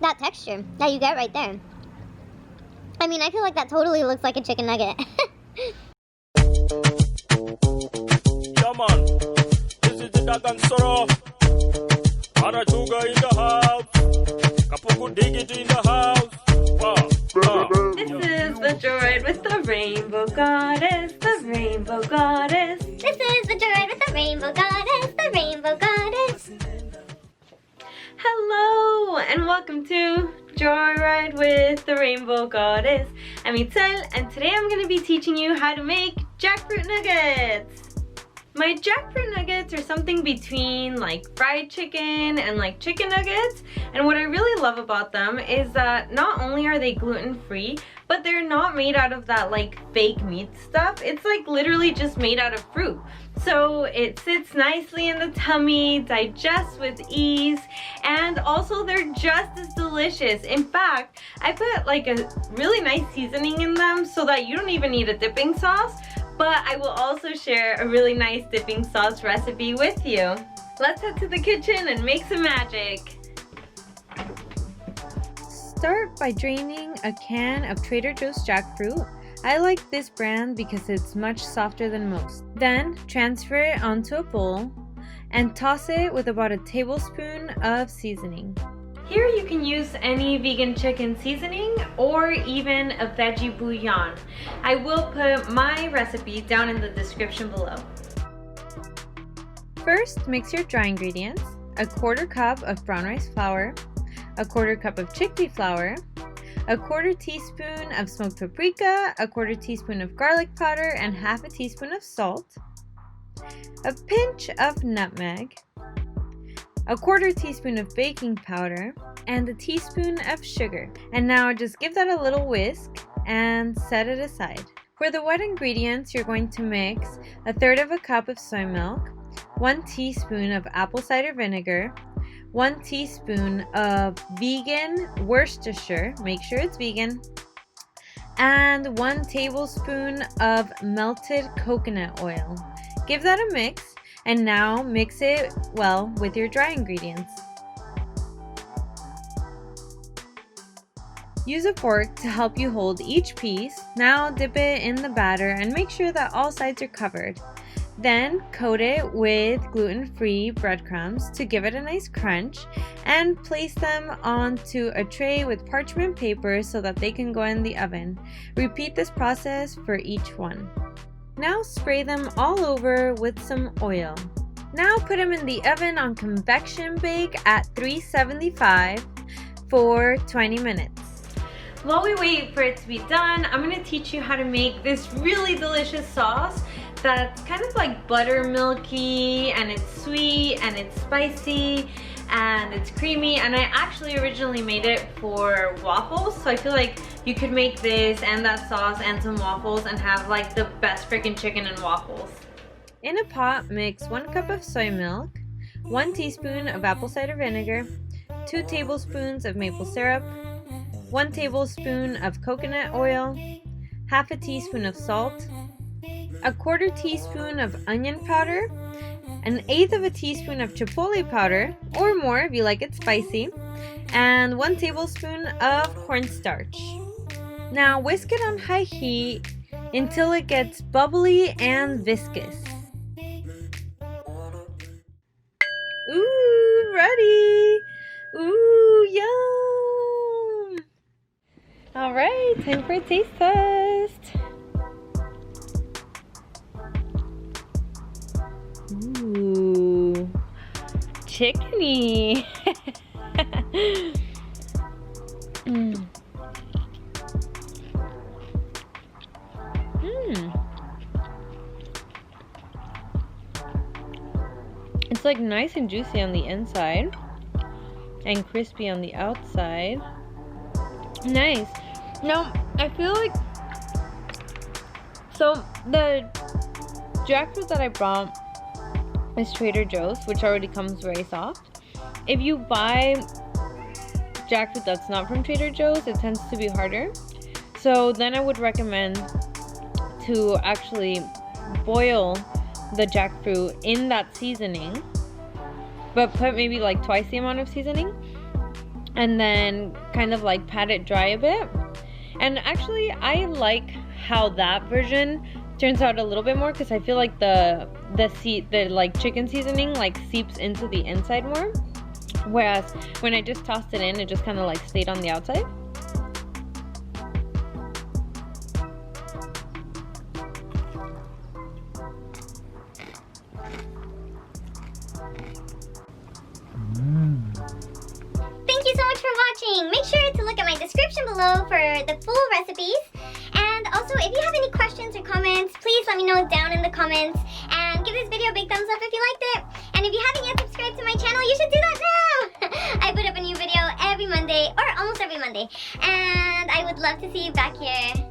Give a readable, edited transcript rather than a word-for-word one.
that texture that you get right there. I mean, I feel like that totally looks like a chicken nugget. Yeah, man. This is the Dagan Soro. Arachuga in the house. Kapuku Digit in the house. Wow. This is the droid with the rainbow goddess, the rainbow goddess. This is the droid with the rainbow goddess, the rainbow goddess. Hello and welcome to Joyride with the Rainbow Goddess. I'm Itzel and today I'm going to be teaching you how to make jackfruit nuggets. My jackfruit nuggets are something between like fried chicken and like chicken nuggets, and what I really love about them is that not only are they gluten-free, but they're not made out of that like fake meat stuff. It's like literally just made out of fruit. So it sits nicely in the tummy, digests with ease, and also they're just as delicious. In fact, I put like a really nice seasoning in them so that you don't even need a dipping sauce. But I will also share a really nice dipping sauce recipe with you. Let's head to the kitchen and make some magic. Start by draining a can of Trader Joe's jackfruit. I like this brand because it's much softer than most. Then transfer it onto a bowl and toss it with about a tablespoon of seasoning. Here you can use any vegan chicken seasoning or even a veggie bouillon. I will put my recipe down in the description below. First, mix your dry ingredients: a quarter cup of brown rice flour, a quarter cup of chickpea flour, a quarter teaspoon of smoked paprika, a quarter teaspoon of garlic powder, and half a teaspoon of salt, a pinch of nutmeg, a quarter teaspoon of baking powder, and a teaspoon of sugar. And now just give that a little whisk and set it aside. For the wet ingredients, you're going to mix a third of a cup of soy milk, 1 teaspoon of apple cider vinegar, 1 teaspoon of vegan Worcestershire, make sure it's vegan, and 1 tablespoon of melted coconut oil. Give that a mix. And now mix it well with your dry ingredients. Use a fork to help you hold each piece. Now dip it in the batter and make sure that all sides are covered. Then coat it with gluten-free breadcrumbs to give it a nice crunch, and place them onto a tray with parchment paper so that they can go in the oven. Repeat this process for each one. Now spray them all over with some oil. Now put them in the oven on convection bake at 375 for 20 minutes. While we wait for it to be done, I'm going to teach you how to make this really delicious sauce that's kind of like buttermilky, and it's sweet and it's spicy and it's creamy, and I actually originally made it for waffles, so I feel like you could make this and that sauce and some waffles and have like the best freaking chicken and waffles. In a pot, mix 1 cup of soy milk, 1 teaspoon of apple cider vinegar, 2 tablespoons of maple syrup, 1 tablespoon of coconut oil, half a teaspoon of salt, a quarter teaspoon of onion powder, 1/8 of a teaspoon of chipotle powder, or more if you like it spicy, and 1 tablespoon of cornstarch. Now whisk it on high heat until it gets bubbly and viscous. Ooh, ready! Ooh, yum! Alright, time for a taste test. Ooh, chickeny. It's like nice and juicy on the inside and crispy on the outside. Nice. Now, I feel like, so the jackfruit that I brought is Trader Joe's, which already comes very soft. If you buy jackfruit that's not from Trader Joe's, it tends to be harder. So then I would recommend to actually boil the jackfruit in that seasoning, but put maybe like twice the amount of seasoning, and then kind of like pat it dry a bit. And actually I like how that version turns out a little bit more, because I feel like the like chicken seasoning like seeps into the inside more, whereas when I just tossed it in, it just kind of like stayed on the outside. Thank you so much for watching. Make sure to look at my description below for the full recipes. And also, if you have any questions or comments, please let me know down in the comments. And give this video a big thumbs up if you liked it. And if you haven't yet subscribed to my channel, you should do that now. I put up a new video every Monday, or almost every Monday. And I would love to see you back here